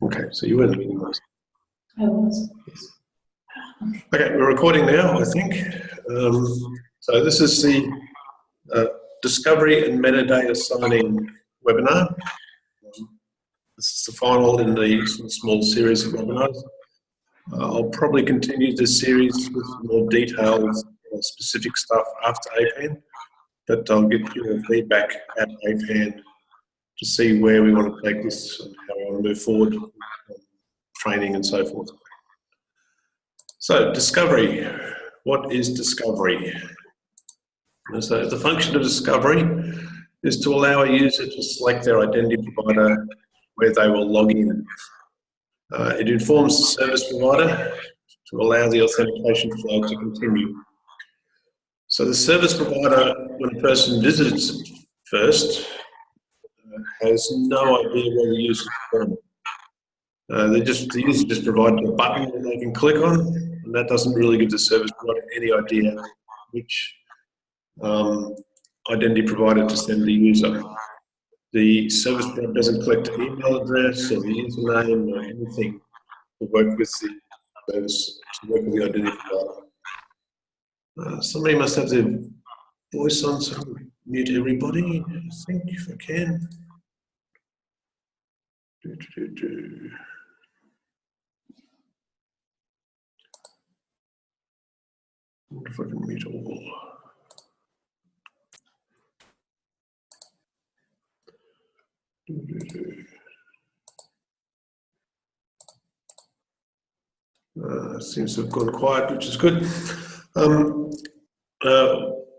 Okay, so you were the meeting last. I was. Okay, we're recording now, I think. So this is the Discovery and Metadata Signing webinar. This is the final in the small series of webinars. I'll probably continue this series with more detailed specific stuff after APAN, but I'll get your feedback at APAN to see where we want to take this and how we want to move forward, training and so forth. So, discovery. What is discovery? So, the function of discovery is to allow a user to select their identity provider where they will log in. It informs the service provider to allow the authentication flow to continue. So, the service provider, when a person visits it first, has no idea where the user is from. The user just provided a button that they can click on, and that doesn't really give the service provider any idea which identity provider to send the user. The service provider doesn't collect the email address or the username or anything to work with the service, to work with the identity provider. Somebody must have their voice on, so I'll mute everybody, I think, if I can. I wonder if I can mute all. Seems to have gone quiet, which is good.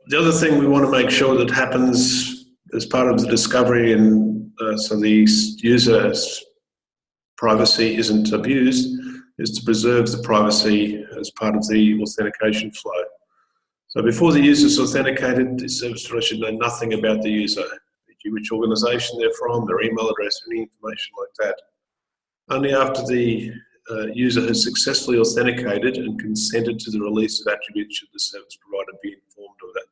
The other thing we want to make sure that happens as part of the discovery, and so the user's privacy isn't abused, is to preserve the privacy as part of the authentication flow. So before the user is authenticated, the service provider should know nothing about the user, which organisation they're from, their email address, any information like that. Only after the user has successfully authenticated and consented to the release of attributes should the service provider be informed of that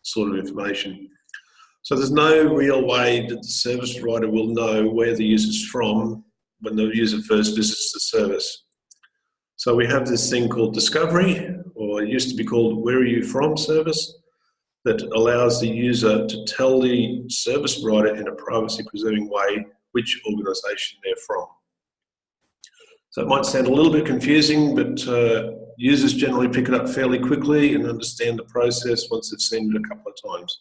sort of information. So there's no real way that the service provider will know where the user's from when the user first visits the service. So we have this thing called discovery, or it used to be called where are you from service, that allows the user to tell the service provider in a privacy preserving way which organisation they're from. So it might sound a little bit confusing, but users generally pick it up fairly quickly and understand the process once they've seen it a couple of times.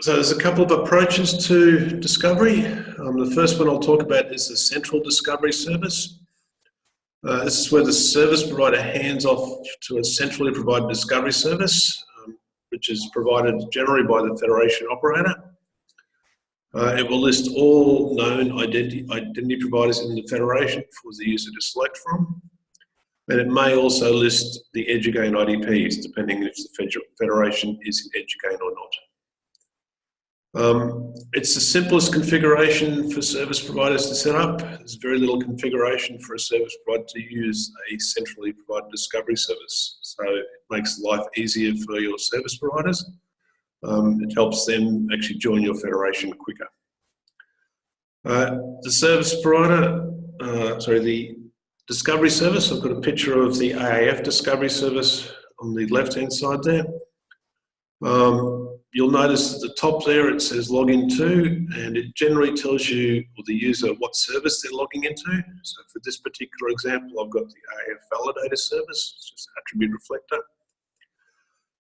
So there's a couple of approaches to discovery. The first one I'll talk about is the central discovery service. This is where the service provider hands off to a centrally provided discovery service, which is provided generally by the federation operator. It will list all known identity providers in the federation for the user to select from. And it may also list the EduGain IDPs, depending if the federation is in EduGain or not. It's the simplest configuration for service providers to set up. There's very little configuration for a service provider to use a centrally provided discovery service. So it makes life easier for your service providers. It helps them actually join your federation quicker. The service provider, the discovery service, I've got a picture of the AAF discovery service on the left-hand side there. You'll notice at the top there it says login to, and it generally tells you, or the user, what service they're logging into. So for this particular example, I've got the AAF validator service, it's just attribute reflector.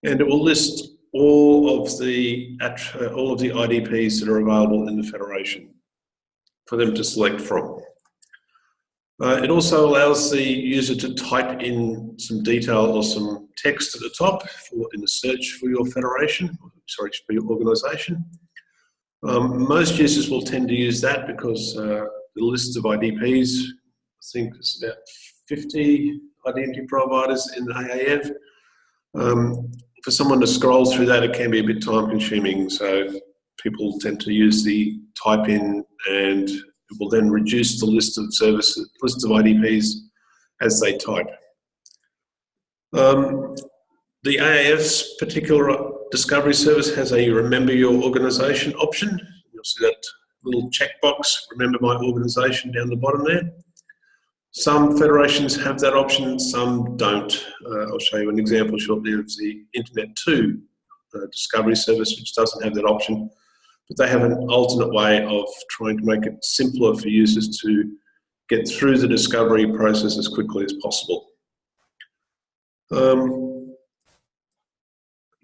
And it will list all of the IDPs that are available in the federation for them to select from. It also allows the user to type in some detail or some text at the top in the search for your federation, for your organisation. Most users will tend to use that because the list of IDPs, I think there's about 50 identity providers in the AAF. For someone to scroll through that, it can be a bit time consuming. So people tend to use the type in, and it will then reduce the list of IDPs as they type. The AAF's particular discovery service has a remember your organisation option. You'll see that little checkbox, remember my organisation down the bottom there. Some federations have that option, some don't. I'll show you an example shortly of the Internet 2 discovery service, which doesn't have that option, but they have an alternate way of trying to make it simpler for users to get through the discovery process as quickly as possible.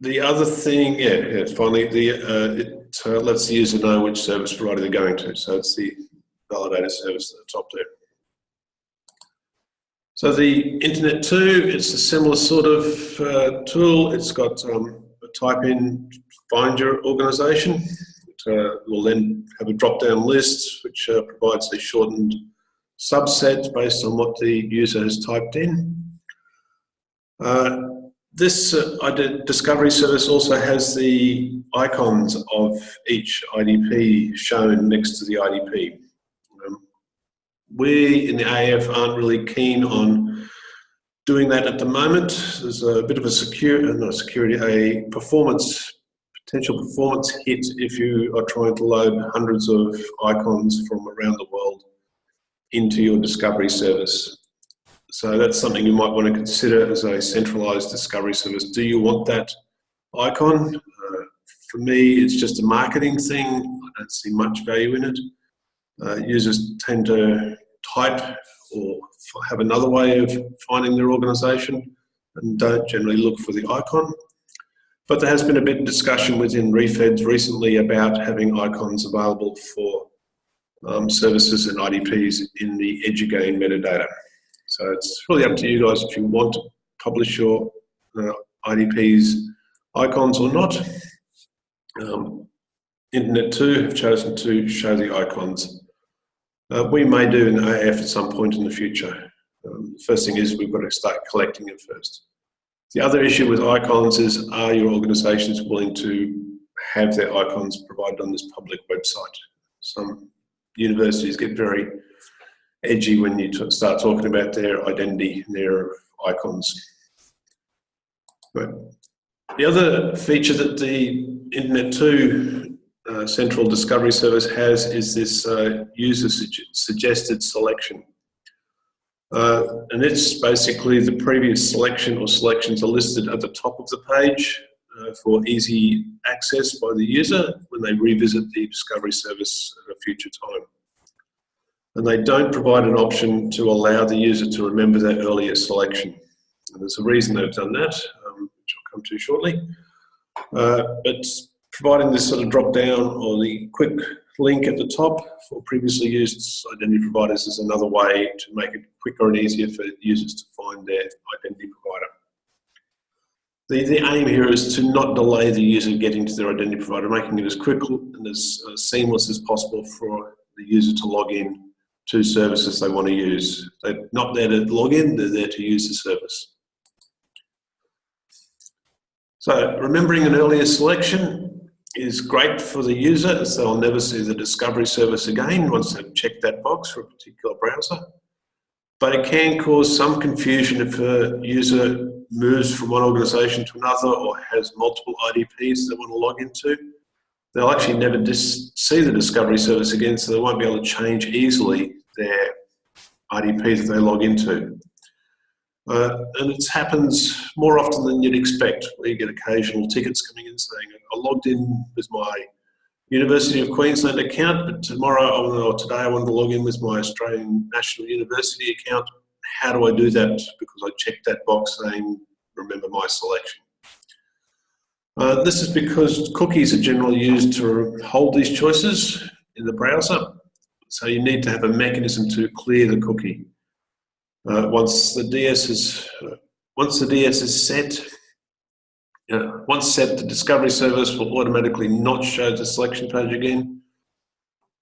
The other thing, finally, it lets the user know which service provider they're going to. So it's the validator service at the top there. So the Internet 2, it's a similar sort of tool. It's got a type in, find your organisation. It will then have a drop-down list which provides a shortened subset based on what the user has typed in. This discovery service also has the icons of each IDP shown next to the IDP. We in the AF aren't really keen on doing that at the moment. There's a bit of a potential performance hit if you are trying to load hundreds of icons from around the world into your discovery service. So that's something you might want to consider as a centralized discovery service. Do you want that icon? For me, it's just a marketing thing. I don't see much value in it. Users tend to type or have another way of finding their organisation and don't generally look for the icon. But there has been a bit of discussion within refeds recently about having icons available for services and IDPs in the edugain metadata. So it's really up to you guys if you want to publish your IDPs icons or not. Internet 2 have chosen to show the icons. We may do in AF at some point in the future. The first thing is we've got to start collecting it first. The other issue with icons is, are your organisations willing to have their icons provided on this public website? Some universities get very edgy when you start talking about their identity and their icons. But the other feature that the Internet 2 central discovery service has is this user suggested selection. And it's basically the previous selection or selections are listed at the top of the page for easy access by the user when they revisit the discovery service at a future time. And they don't provide an option to allow the user to remember that earlier selection. And there's a reason they've done that, which I'll come to shortly. But providing this sort of drop down or the quick link at the top for previously used identity providers is another way to make it quicker and easier for users to find their identity provider. The aim here is to not delay the user getting to their identity provider, making it as quick and as seamless as possible for the user to log in to services they want to use. They're not there to log in, they're there to use the service. So remembering an earlier selection is great for the user, as they'll never see the discovery service again once they've checked that box for a particular browser. But it can cause some confusion if a user moves from one organisation to another or has multiple IDPs they want to log into. They'll actually never see the discovery service again, so they won't be able to change easily their IDP that they log into. And it happens more often than you'd expect, where you get occasional tickets coming in saying, I logged in with my University of Queensland account, but tomorrow or today I want to log in with my Australian National University account. How do I do that? Because I checked that box saying, remember my selection. This is because cookies are generally used to hold these choices in the browser. So you need to have a mechanism to clear the cookie. Once the DS is set, once set, the discovery service will automatically not show the selection page again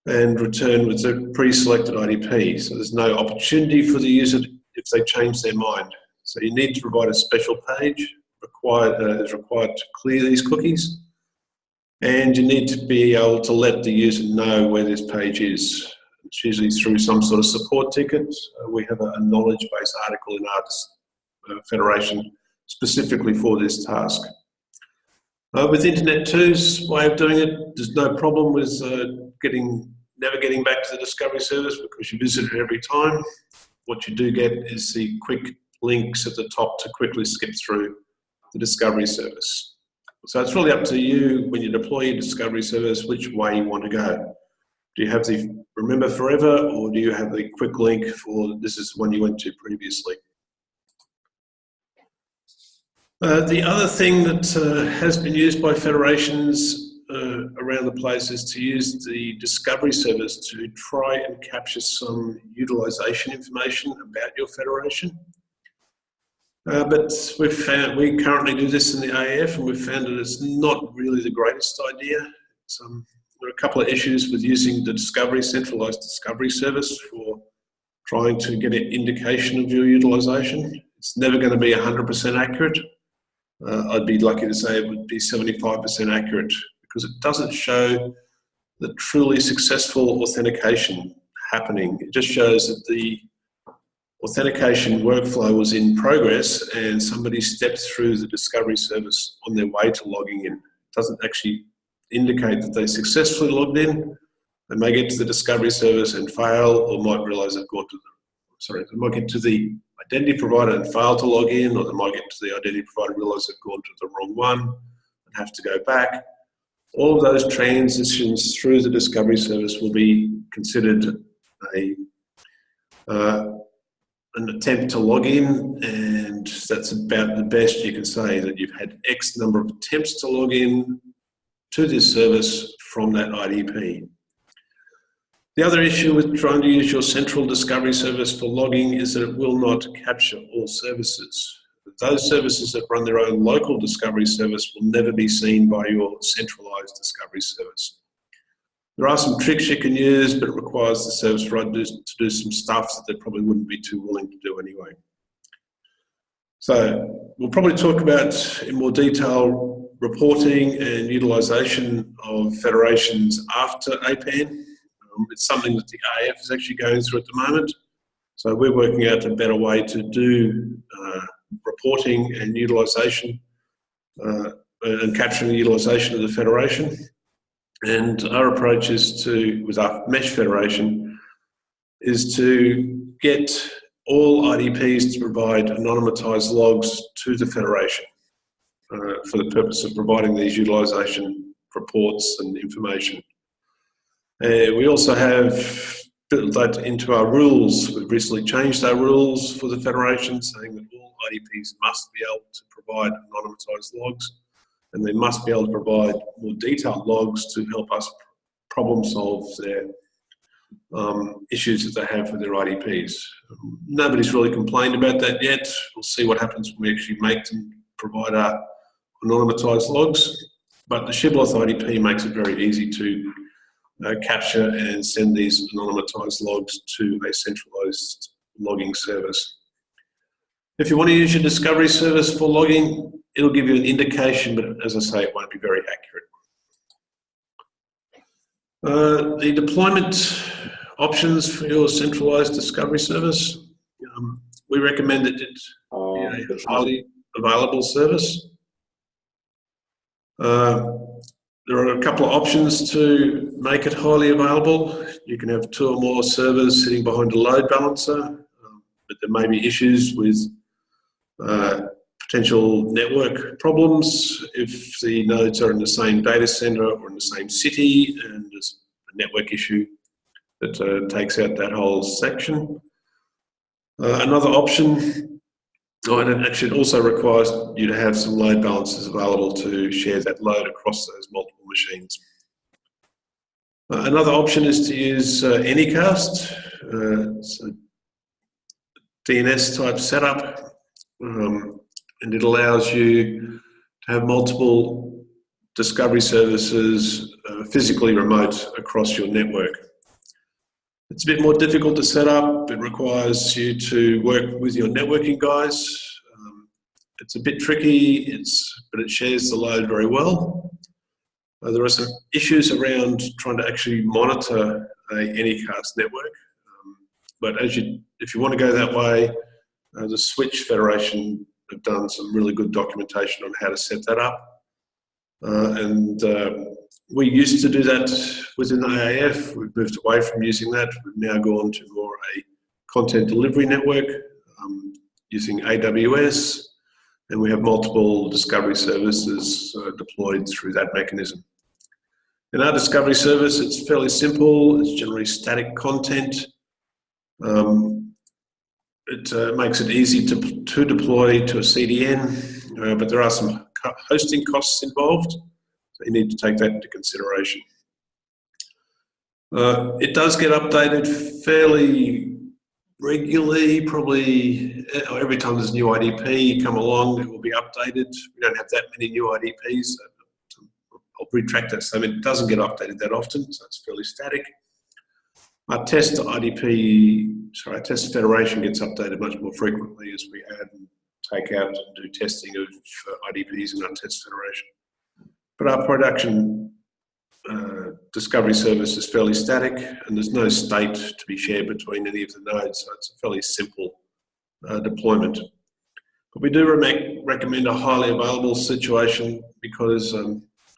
and return with the pre-selected IDP. So there's no opportunity for the user if they change their mind. So you need to provide a special page is required to clear these cookies, and you need to be able to let the user know where this page is. It's usually through some sort of support ticket. We have a knowledge-based article in our federation specifically for this task. With Internet 2's way of doing it, there's no problem with getting never getting back to the Discovery service because you visit it every time. What you do get is the quick links at the top to quickly skip through the Discovery service. So it's really up to you when you deploy your Discovery service which way you want to go. Do you have the Remember Forever, or do you have the quick link for this is the one you went to previously? The other thing that has been used by federations around the place is to use the Discovery service to try and capture some utilisation information about your federation. But we currently do this in the AF, and we've found that it's not really the greatest idea. There are a couple of issues with using the centralised Discovery service for trying to get an indication of your utilisation. It's never going to be 100% accurate. I'd be lucky to say it would be 75% accurate because it doesn't show the truly successful authentication happening. It just shows that the authentication workflow was in progress and somebody stepped through the Discovery service on their way to logging in. It doesn't actually indicate that they successfully logged in. They may get to the Discovery service and fail, or might realise they've gone to they might get to the identity provider and fail to log in, or they might get to the identity provider and realise they've gone to the wrong one and have to go back. All of those transitions through the Discovery service will be considered an attempt to log in, and that's about the best you can say, that you've had X number of attempts to log in to this service from that IDP. The other issue with trying to use your central Discovery service for logging is that it will not capture all services. Those services that run their own local Discovery service will never be seen by your centralised Discovery service. There are some tricks you can use, but it requires the service provider to do some stuff that they probably wouldn't be too willing to do anyway. So we'll probably talk about in more detail reporting and utilisation of federations after APAN. It's something that the AF is actually going through at the moment. So we're working out a better way to do reporting and utilisation and capturing the utilisation of the federation. And our approach is with our mesh federation, is to get all IDPs to provide anonymised logs to the federation for the purpose of providing these utilisation reports and information. We also have built that into our rules. We've recently changed our rules for the federation, saying that all IDPs must be able to provide anonymised logs, and they must be able to provide more detailed logs to help us problem solve their issues that they have with their IDPs. Nobody's really complained about that yet. We'll see what happens when we actually make them provide our anonymised logs. But the Shibboleth IDP makes it very easy to capture and send these anonymised logs to a centralised logging service. If you want to use your Discovery service for logging, it'll give you an indication, but as I say, it won't be very accurate. The deployment options for your centralised Discovery service, we recommend that it be a highly available service. There are a couple of options to make it highly available. You can have 2 or more servers sitting behind a load balancer, but there may be issues with potential network problems if the nodes are in the same data center or in the same city and there's a network issue that takes out that whole section. Another option, and actually it also requires you to have some load balancers available to share that load across those multiple machines. Another option is to use Anycast, so DNS type setup, and it allows you to have multiple Discovery services physically remote across your network. It's a bit more difficult to set up. It requires you to work with your networking guys. It's a bit tricky, but it shares the load very well. There are some issues around trying to actually monitor a Anycast network. But if you want to go that way, the Switch Federation have done some really good documentation on how to set that up. We used to do that within the AAF. We've moved away from using that. We've now gone to more a content delivery network using AWS, and we have multiple discovery services deployed through that mechanism. In our discovery service, it's fairly simple. It's generally static content. It makes it easy to deploy to a CDN, but there are some hosting costs involved, so you need to take that into consideration. It does get updated fairly regularly, probably every time there's a new IDP come along, it will be updated. We don't have that many new IDPs. So I'll retract that statement. It doesn't get updated that often, so it's fairly static. Our test federation gets updated much more frequently as we add and take out and do testing of IDPs in our test federation. But our production discovery service is fairly static, and there's no state to be shared between any of the nodes, so it's a fairly simple deployment. But we do recommend a highly available situation, because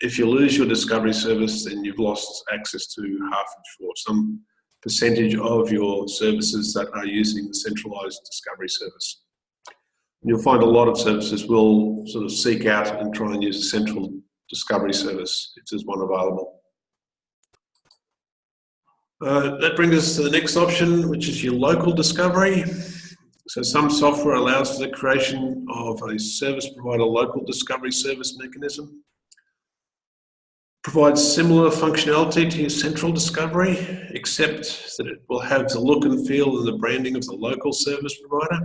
if you lose your discovery service, then you've lost access to half or some percentage of your services that are using the centralized discovery service. And you'll find a lot of services will sort of seek out and try and use a central discovery service if there's one available. That brings us to the next option, which is your local discovery. So some software allows for the creation of a service provider local discovery service mechanism. Provides similar functionality to your central discovery, except that it will have the look and feel and the branding of the local service provider.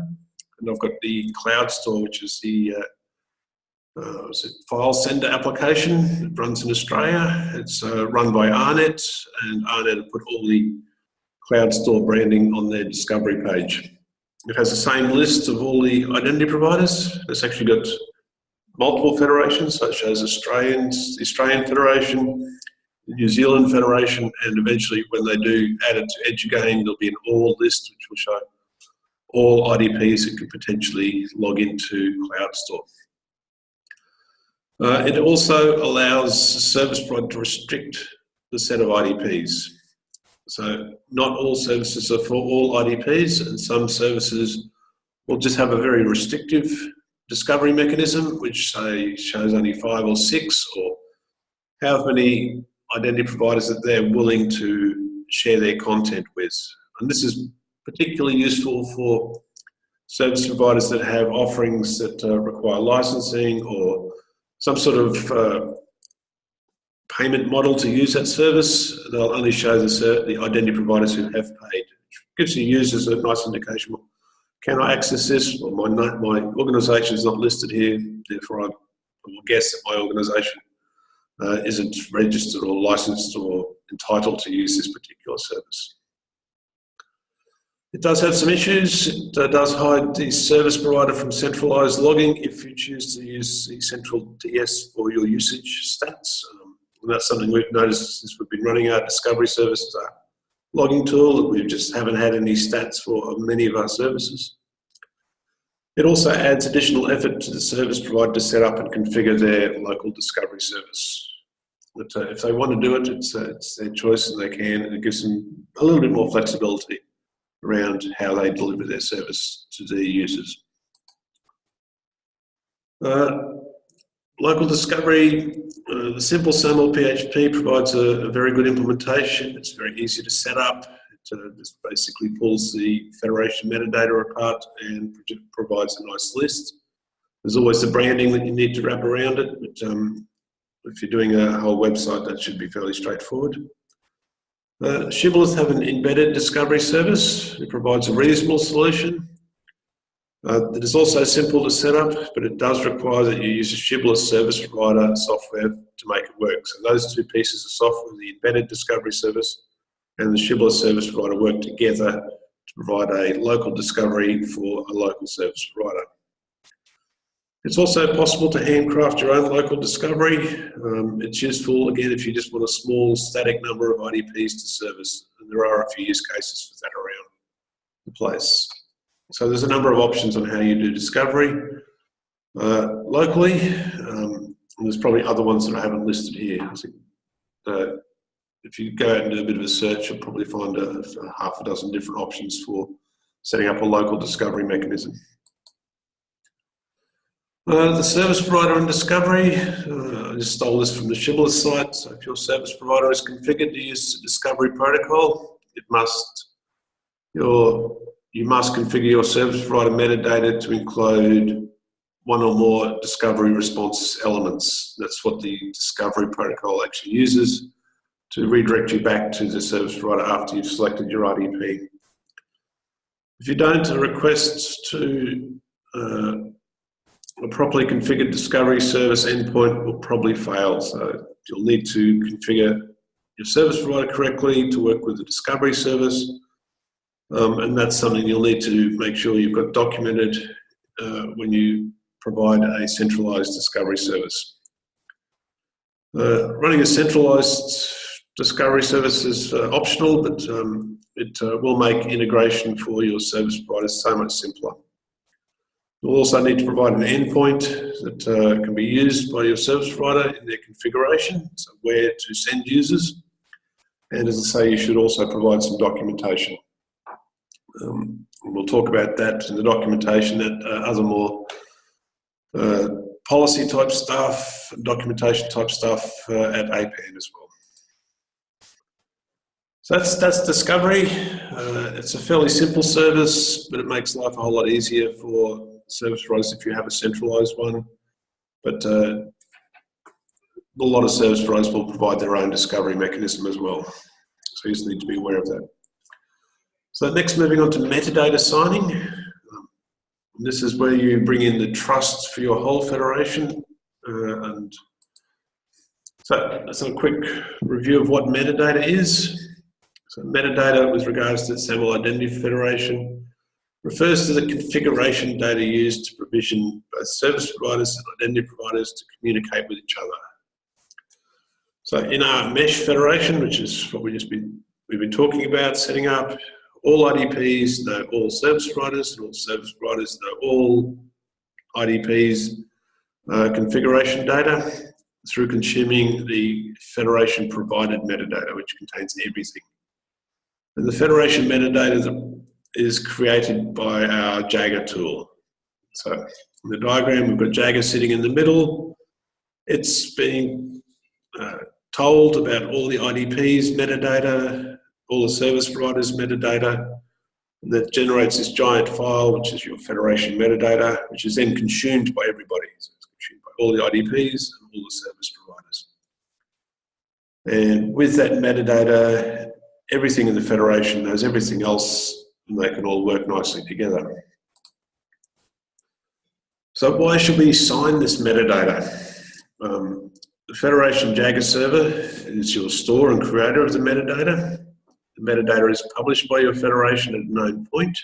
And I've got the Cloud Store, which is the file sender application. It runs in Australia. It's run by ARNet, and ARNet have put all the Cloud Store branding on their discovery page. It has the same list of all the identity providers. It's actually got multiple federations, such as the Australian Federation, the New Zealand Federation, and eventually when they do add it to Edugain, there'll be an all list which will show all IDPs that could potentially log into Cloud Store. It also allows the service provider to restrict the set of IDPs. So not all services are for all IDPs, and some services will just have a very restrictive discovery mechanism, which say shows only 5 or 6, or how many identity providers that they're willing to share their content with. And this is particularly useful for service providers that have offerings that require licensing or some sort of payment model to use that service. They'll only show the identity providers who have paid, which gives the users a nice indication. Well, can I access this? Well, my organisation is not listed here, therefore I will guess that my organisation isn't registered or licensed or entitled to use this particular service. It does have some issues. It does hide the service provider from centralised logging if you choose to use the central DS for your usage stats. And that's something we've noticed since we've been running our discovery services, our logging tool, that we just haven't had any stats for many of our services. It also adds additional effort to the service provider to set up and configure their local discovery service. But if they want to do it, it's their choice and they can, and it gives them a little bit more flexibility around how they deliver their service to their users. Local discovery, the simple SAML PHP provides a very good implementation. It's very easy to set up. It just basically pulls the federation metadata apart and provides a nice list. There's always the branding that you need to wrap around it, but if you're doing a whole website, that should be fairly straightforward. Shibboleth have an embedded discovery service. It provides a reasonable solution. It is also simple to set up, but it does require that you use a Shibboleth service provider software to make it work. So those two pieces of software, the embedded discovery service and the Shibboleth service provider, work together to provide a local discovery for a local service provider. It's also possible to handcraft your own local discovery. It's useful, again, if you just want a small static number of IDPs to service, and there are a few use cases for that around the place. So there's a number of options on how you do discovery locally, and there's probably other ones that I haven't listed here. I think if you go out and do a bit of a search, you'll probably find a half a dozen different options for setting up a local discovery mechanism. The service provider and discovery, I just stole this from the Shibboleth site. So if your service provider is configured to use the discovery protocol, you must configure your service provider metadata to include one or more discovery response elements. That's what the discovery protocol actually uses to redirect you back to the service provider after you've selected your IDP. If you don't, a request to a properly configured discovery service endpoint will probably fail. So you'll need to configure your service provider correctly to work with the discovery service. And that's something you'll need to make sure you've got documented when you provide a centralized discovery service. Running a centralized discovery service is optional, but it will make integration for your service providers so much simpler. You'll also need to provide an endpoint that can be used by your service provider in their configuration, so where to send users. And as I say, you should also provide some documentation. We'll talk about that in the documentation, that other more policy type stuff, documentation type stuff at APAN as well. So that's discovery. It's a fairly simple service, but it makes life a whole lot easier for service providers if you have a centralized one. But a lot of service providers will provide their own discovery mechanism as well. So you just need to be aware of that. So next, moving on to metadata signing. This is where you bring in the trust for your whole federation. And so that's a quick review of what metadata is. So metadata, with regards to the SAML Identity Federation, refers to the configuration data used to provision both service providers and identity providers to communicate with each other. So in our mesh federation, which is what we've been talking about, setting up, all IDPs know all service providers, and all service providers know all IDPs configuration data through consuming the federation provided metadata, which contains everything. And the federation metadata is created by our Jagger tool. So in the diagram, we've got Jagger sitting in the middle. It's being told about all the IDPs metadata, all the service providers metadata, and that generates this giant file, which is your federation metadata, which is then consumed by everybody. So it's consumed by all the IDPs and all the service providers. And with that metadata, everything in the federation knows everything else, and they can all work nicely together. So why should we sign this metadata? The Federation Jagger server is your store and creator of the metadata. The metadata is published by your federation at a known point.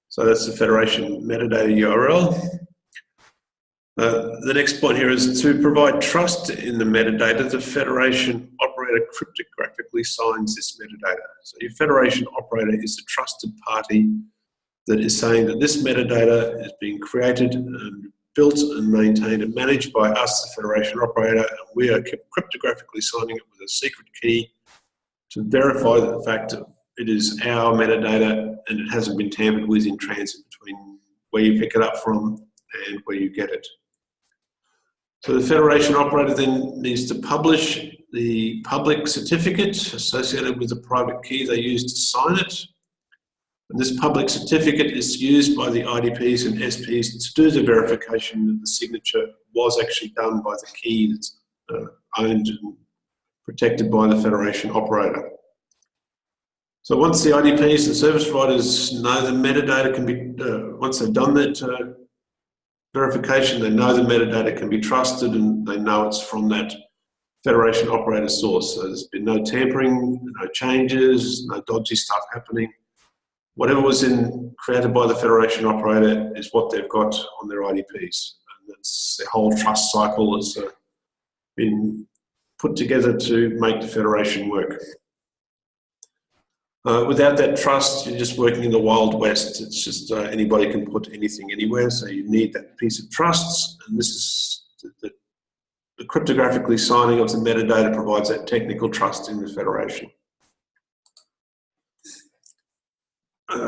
So that's the federation metadata URL. The next point here is to provide trust in the metadata. The federation operator cryptographically signs this metadata. So your federation operator is the trusted party that is saying that this metadata is being created and built and maintained and managed by us, the federation operator, and we are cryptographically signing it with a secret key to verify the fact that it is our metadata and it hasn't been tampered with in transit between where you pick it up from and where you get it. So the federation operator then needs to publish the public certificate associated with the private key they use to sign it. And this public certificate is used by the IDPs and SPs to do the verification that the signature was actually done by the key that's owned and protected by the federation operator. So once the IDPs and service providers know the metadata can be, once they've done that verification, they know the metadata can be trusted and they know it's from that federation operator source. So there's been no tampering, no changes, no dodgy stuff happening. Whatever was created by the federation operator is what they've got on their IDPs. And that's their whole trust cycle has been put together to make the federation work. Without that trust, you're just working in the Wild West. It's just anybody can put anything anywhere, so you need that piece of trust, and this is the the cryptographically signing of the metadata provides that technical trust in the Federation. Just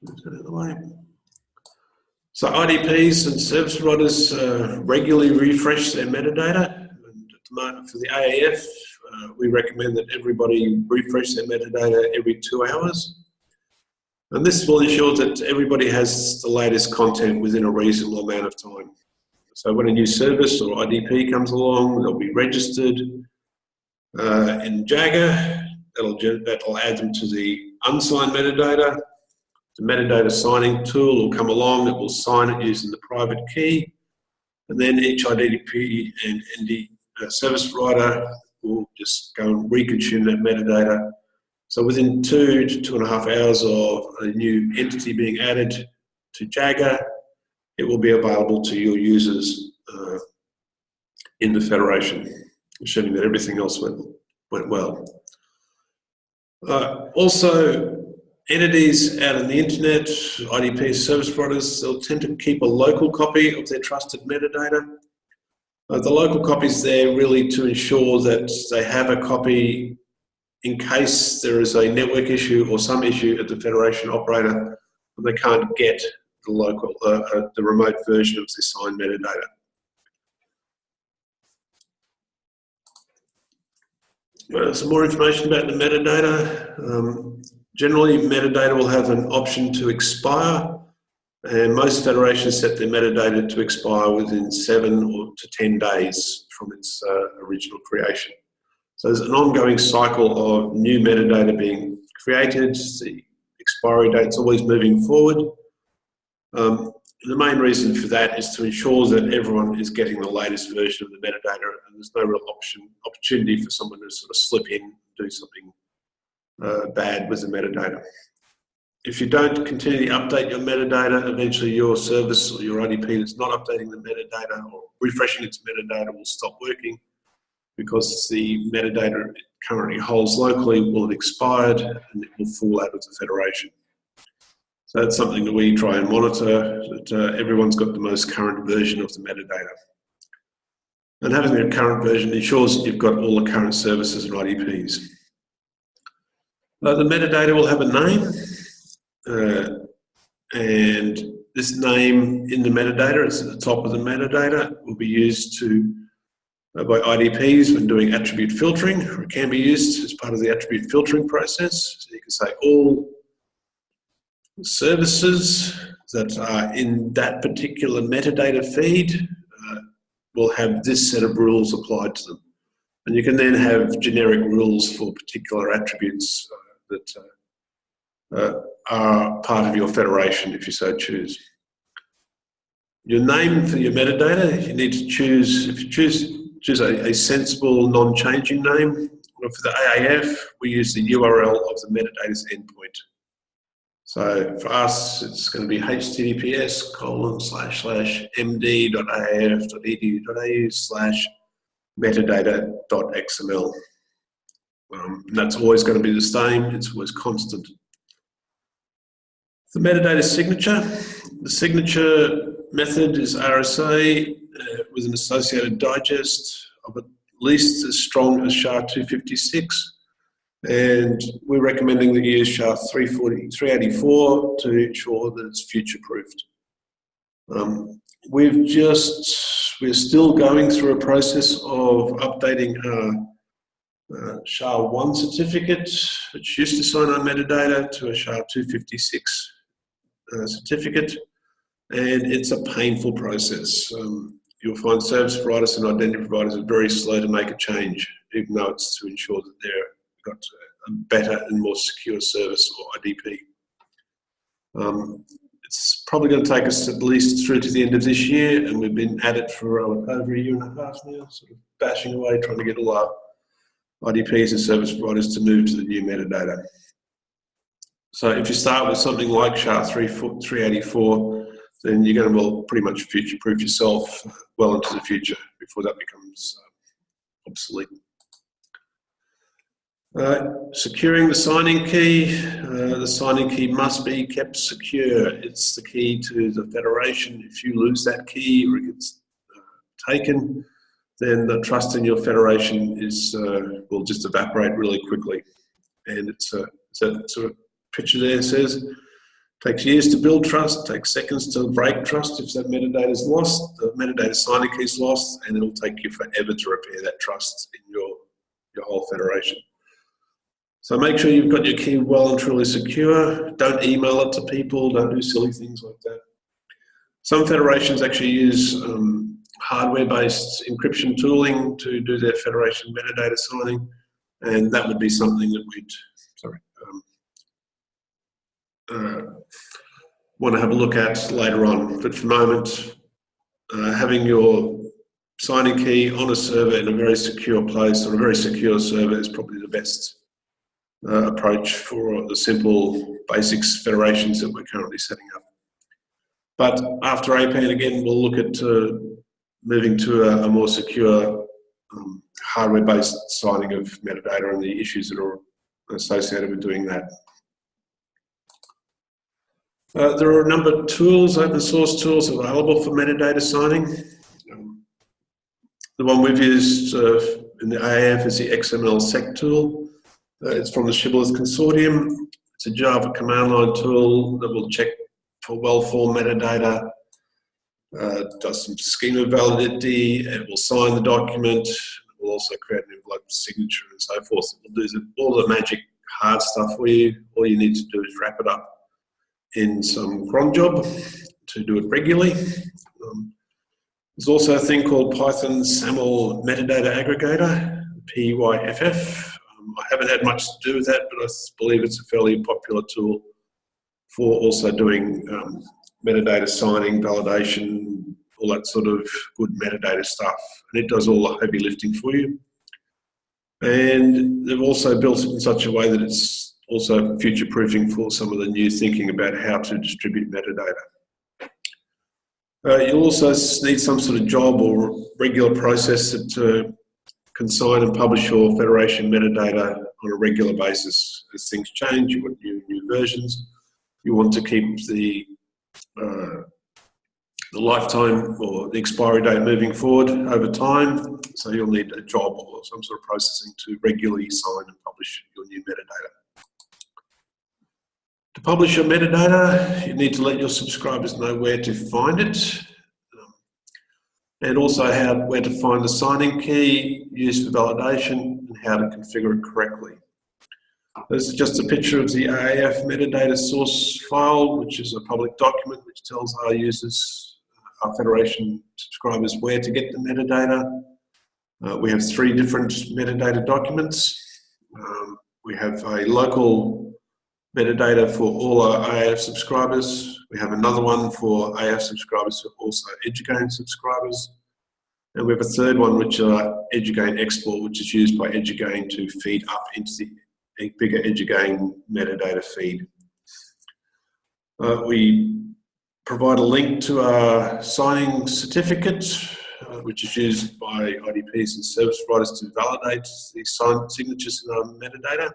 move that out of the way. So IDPs and service providers regularly refresh their metadata. And for the AAF, we recommend that everybody refresh their metadata every 2 hours. And this will ensure that everybody has the latest content within a reasonable amount of time. So when a new service or IDP comes along, they'll be registered in Jagger. That'll add them to the unsigned metadata. The metadata signing tool will come along that will sign it using the private key. And then each IDP and ND service provider will just go and reconsume that metadata. So within 2 to 2.5 hours of a new entity being added to Jagger, it will be available to your users in the Federation, assuming that everything else went well. Also, entities out on the internet, IDP service providers, they'll tend to keep a local copy of their trusted metadata. The local copy's there really to ensure that they have a copy in case there is a network issue or some issue at the Federation operator and they can't get the local, the remote version of the signed metadata. Some more information about the metadata. Generally, metadata will have an option to expire, and most federations set their metadata to expire within 7 to 10 days from its original creation. So there's an ongoing cycle of new metadata being created. The expiry date's always moving forward. The main reason for that is to ensure that everyone is getting the latest version of the metadata, and there's no real opportunity for someone to sort of slip in and do something bad with the metadata. If you don't continually update your metadata, eventually your service or your IDP that's not updating the metadata or refreshing its metadata will stop working because the metadata it currently holds locally will have expired and it will fall out of the Federation. So that's something that we try and monitor, that everyone's got the most current version of the metadata. And having that current version ensures that you've got all the current services and IDPs. The metadata will have a name, and this name in the metadata, it's at the top of the metadata, will be used by IDPs when doing attribute filtering, or it can be used as part of the attribute filtering process. So you can say all services that are in that particular metadata feed will have this set of rules applied to them. And you can then have generic rules for particular attributes that are part of your federation if you so choose. Your name for your metadata, you need to choose, if you choose a sensible non-changing name. For the AAF, we use the URL of the metadata's endpoint. So for us, it's going to be https://md.aaf.edu.au/metadata.xml. And that's always going to be the same, it's always constant. The metadata signature. The signature method is RSA with an associated digest of at least as strong as SHA-256. And we're recommending that you use SHA-384 to ensure that it's future-proofed. We're still going through a process of updating our SHA-1 certificate, which used to sign our metadata, to a SHA-256 certificate, and it's a painful process. You'll find service providers and identity providers are very slow to make a change, even though it's to ensure that they're got a better and more secure service or IDP. It's probably going to take us at least through to the end of this year, and we've been at it for over a year and a half now, sort of bashing away, trying to get all our IDPs and service providers to move to the new metadata. So if you start with something like SHA-384, then you're going to pretty much future-proof yourself well into the future before that becomes obsolete. Securing the signing key. The signing key must be kept secure. It's the key to the Federation. If you lose that key or it gets taken, then the trust in your federation will just evaporate really quickly. And it's that sort of picture there says, takes years to build trust, takes seconds to break trust if that metadata is lost, the metadata signing key is lost, and it'll take you forever to repair that trust in your whole federation. So make sure you've got your key well and truly secure. Don't email it to people, don't do silly things like that. Some federations actually use hardware-based encryption tooling to do their federation metadata signing, and that would be something that we'd want to have a look at later on. But for the moment, having your signing key on a server in a very secure place or a very secure server is probably the best approach for the simple basics federations that we're currently setting up. But after APAN, again, we'll look at moving to a more secure hardware-based signing of metadata and the issues that are associated with doing that. There are a number of tools, open source tools available for metadata signing. The one we've used in the AAF is the XML-sec tool. It's from the Shibboleth Consortium. It's a Java command line tool that will check for well-formed metadata, does some schema validity, it will sign the document, it will also create an envelope signature and so forth. It will do all the magic hard stuff for you. All you need to do is wrap it up in some cron job to do it regularly. There's also a thing called Python SAML Metadata Aggregator, PYFF. I haven't had much to do with that, but I believe it's a fairly popular tool for also doing metadata signing, validation, all that sort of good metadata stuff. And it does all the heavy lifting for you. And they've also built it in such a way that it's also future-proofing for some of the new thinking about how to distribute metadata. You'll also need some sort of job or regular process that can sign and publish your federation metadata on a regular basis. As things change, you want new versions. You want to keep the lifetime or the expiry date moving forward over time. So you'll need a job or some sort of processing to regularly sign and publish your new metadata. To publish your metadata, you need to let your subscribers know where to find it, and also where to find the signing key used for validation and how to configure it correctly. This is just a picture of the AAF metadata source file, which is a public document which tells our users, our federation subscribers, where to get the metadata. We have 3 different metadata documents. We have a local metadata for all our AAF subscribers. We have another one for AAF subscribers who are also EduGain subscribers. And we have a third one, which are EduGain export, which is used by EduGain to feed up into the bigger EduGain metadata feed. We provide a link to our signing certificate, which is used by IDPs and service providers to validate the signed signatures in our metadata.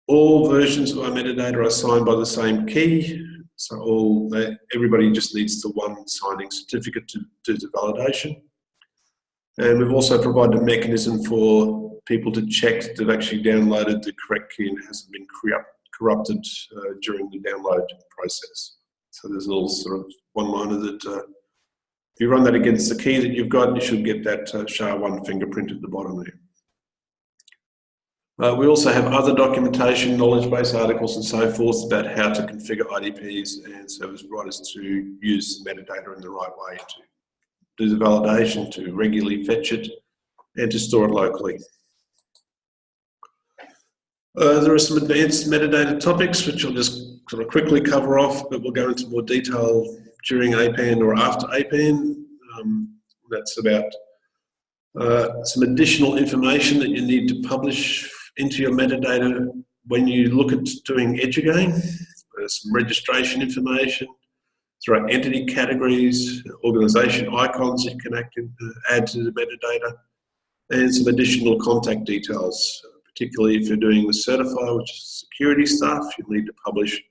All versions of our metadata are signed by the same key, so everybody just needs the one signing certificate to do the validation. And we've also provided a mechanism for people to check that they've actually downloaded the correct key and it hasn't been corrupted during the download process. So there's a little sort of one-liner that if you run that against the key that you've got, you should get that SHA-1 fingerprint at the bottom there. We also have other documentation, knowledge base articles and so forth about how to configure IDPs and service providers to use the metadata in the right way, to do the validation, to regularly fetch it, and to store it locally. There are some advanced metadata topics which I'll just sort of quickly cover off, but we'll go into more detail during APAN or after APAN. That's about some additional information that you need to publish into your metadata when you look at doing EduGain. Some registration information, there are entity categories, organisation icons you can add to the metadata, and some additional contact details. Particularly if you're doing the certifier, which is security stuff, you'll need to publish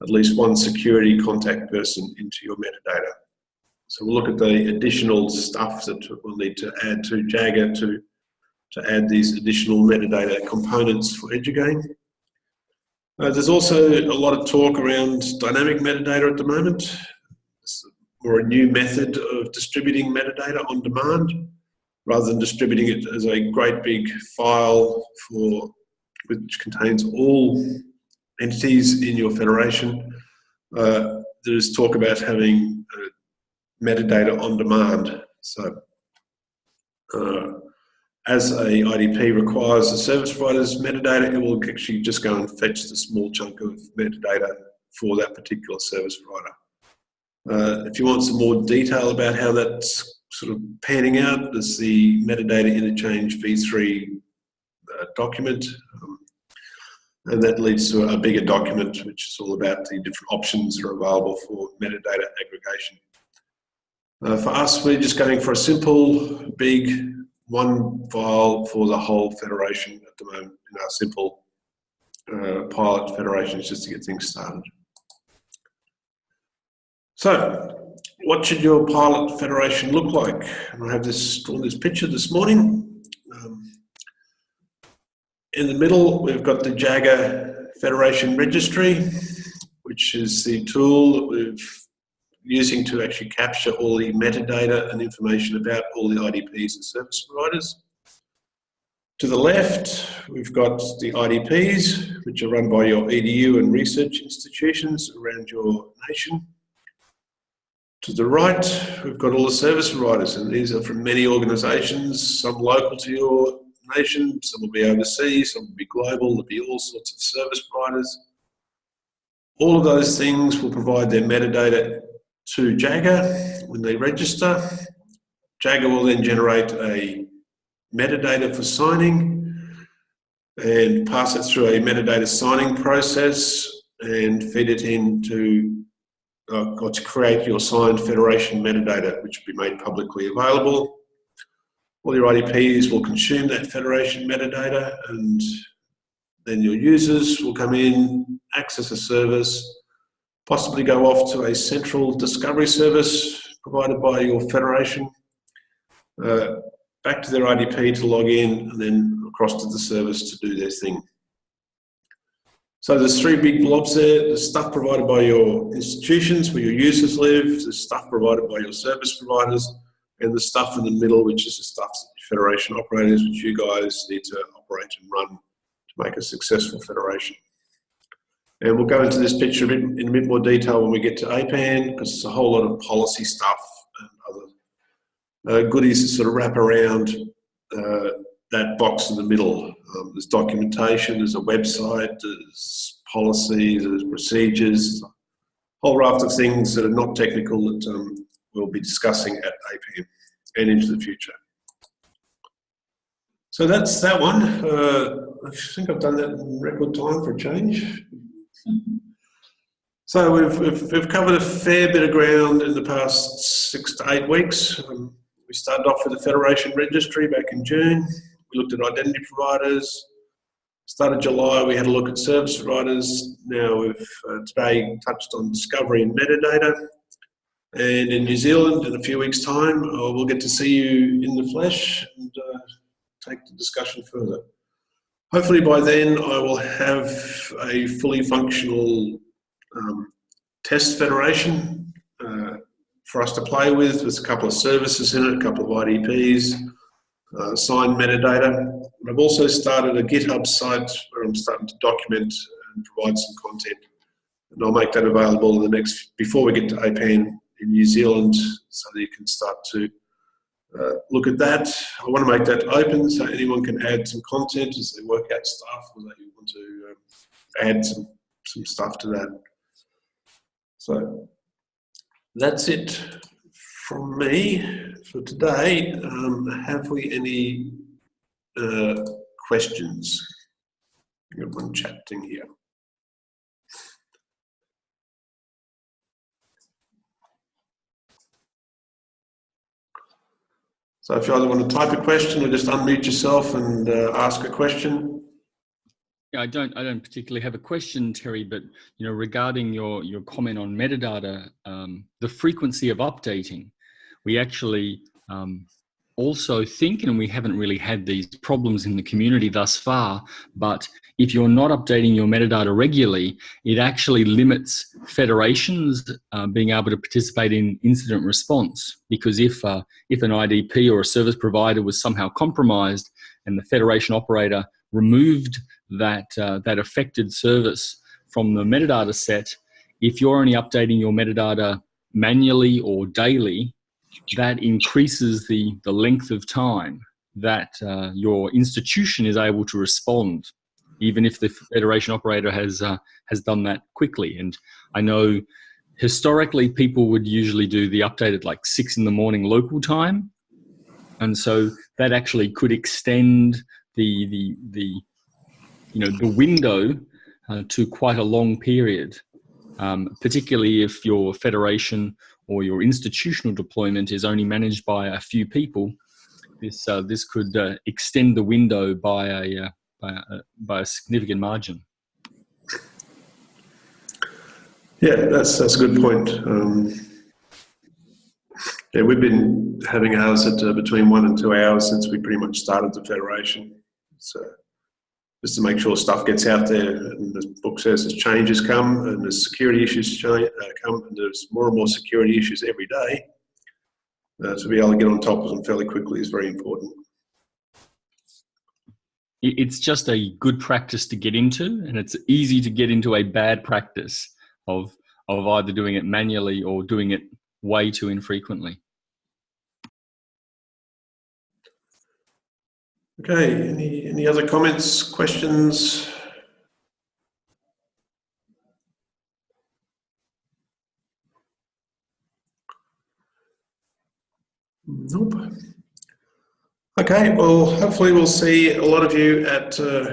at least one security contact person into your metadata. So we'll look at the additional stuff that we'll need to add to Jagger to add these additional metadata components for EduGain. There's also a lot of talk around dynamic metadata at the moment, or a new method of distributing metadata on demand, rather than distributing it as a great big file which contains all entities in your federation. There is talk about having metadata on demand. So as a IDP requires the service provider's metadata, it will actually just go and fetch the small chunk of metadata for that particular service provider. If you want some more detail about how that's sort of panning out, there's the metadata interchange v3 document, and that leads to a bigger document which is all about the different options that are available for metadata aggregation. For us, we're just going for a simple, big, one file for the whole federation at the moment in our simple pilot federations, just to get things started. So, what should your pilot federation look like? And I have drawn this picture this morning. In the middle, we've got the Jagger Federation Registry, which is the tool that we're using to actually capture all the metadata and information about all the IDPs and service providers. To the left, we've got the IDPs, which are run by your EDU and research institutions around your nation. To the right, we've got all the service providers, and these are from many organisations, some local to your nation, some will be overseas, some will be global, there'll be all sorts of service providers. All of those things will provide their metadata to Jagger when they register. Jagger will then generate a metadata for signing and pass it through a metadata signing process and feed it into or to create your signed federation metadata, which will be made publicly available. All your IDPs will consume that federation metadata, and then your users will come in, access a service, possibly go off to a central discovery service provided by your federation, back to their IDP to log in, and then across to the service to do their thing. So there's three big blobs there. There's stuff provided by your institutions where your users live, there's stuff provided by your service providers, and the stuff in the middle, which is the stuff that your federation operators, which you guys need to operate and run to make a successful federation. And we'll go into this picture in a bit more detail when we get to APAN, because there's a whole lot of policy stuff and other goodies that sort of wrap around that box in the middle. There's documentation, there's a website, there's policies, there's procedures, a whole raft of things that are not technical that we'll be discussing at APAN and into the future. So that's that one. I think I've done that in record time for a change. So we've covered a fair bit of ground in the past 6 to 8 weeks. We started off with the Federation Registry back in June. We looked at identity providers. Started July, we had a look at service providers. Now we've today touched on discovery and metadata. And in New Zealand, in a few weeks' time, we'll get to see you in the flesh and take the discussion further. Hopefully by then I will have a fully functional test federation for us to play with a couple of services in it, a couple of IDPs, signed metadata. I've also started a GitHub site where I'm starting to document and provide some content. And I'll make that available in before we get to APAN in New Zealand, so that you can start to look at that. I want to make that open so anyone can add some content as they work out stuff, or they want to add some stuff to that. So that's it from me for today. Have we any questions? I've got one chatting here. So if you either want to type a question or just unmute yourself and ask a question. Yeah, I don't particularly have a question, Terry, but regarding your comment on metadata, the frequency of updating. we actually also think, and we haven't really had these problems in the community thus far, but if you're not updating your metadata regularly, it actually limits federations being able to participate in incident response. Because if an IDP or a service provider was somehow compromised and the federation operator removed that affected service from the metadata set, if you're only updating your metadata manually or daily, that increases the length of time that your institution is able to respond, even if the federation operator has done that quickly. And I know historically people would usually do the update at like 6 a.m. local time, and so that actually could extend the window to quite a long period. Particularly if your federation or your institutional deployment is only managed by a few people, this could extend the window by a significant margin. Yeah, that's a good point. Yeah, we've been having ours at between 1 and 2 hours since we pretty much started the federation. So just to make sure stuff gets out there, and the book says as changes come and as security issues come, and there's more and more security issues every day, to be able to get on top of them fairly quickly is very important. It's just a good practice to get into, and it's easy to get into a bad practice of either doing it manually or doing it way too infrequently. Okay, any other comments, questions? Nope. Okay, well, hopefully we'll see a lot of you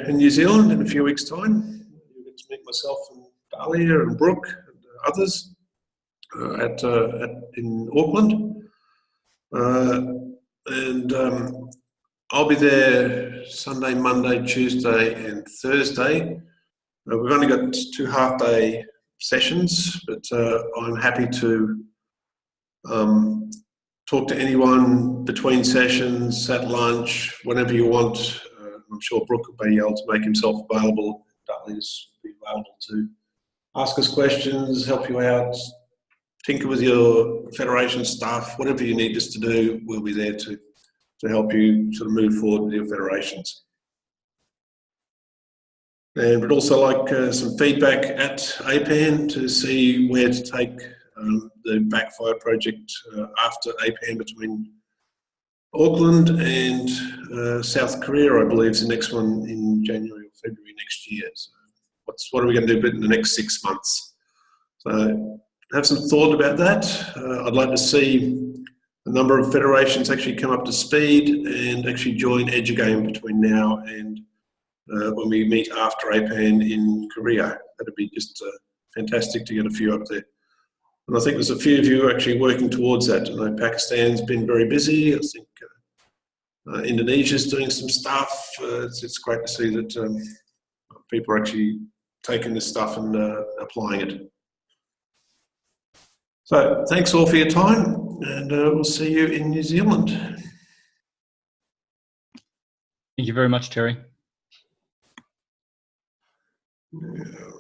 in New Zealand in a few weeks' time. You'll get to meet myself and Dahlia and Brooke and others in Auckland. I'll be there Sunday, Monday, Tuesday and Thursday. We've only got 2 half-day sessions, but I'm happy to talk to anyone between sessions, at lunch, whenever you want. I'm sure Brooke will be able to make himself available. Dahlia's will be available to ask us questions, help you out, tinker with your federation stuff, whatever you need us to do, we'll be there to help you sort of move forward with your federations. And we'd also like some feedback at APAN to see where to take the Backfire project after APAN between Auckland and South Korea, I believe, is the next one in January or February next year. So what are we going to do in the next 6 months? So have some thought about that. I'd like to see a number of federations actually come up to speed and actually join EduGame between now and when we meet after APAN in Korea. That'd be just fantastic to get a few up there. And I think there's a few of you actually working towards that. I know Pakistan's been very busy. I think Indonesia's doing some stuff. It's great to see that people are actually taking this stuff and applying it. So thanks all for your time, and we'll see you in New Zealand. Thank you very much, Terry. Yeah.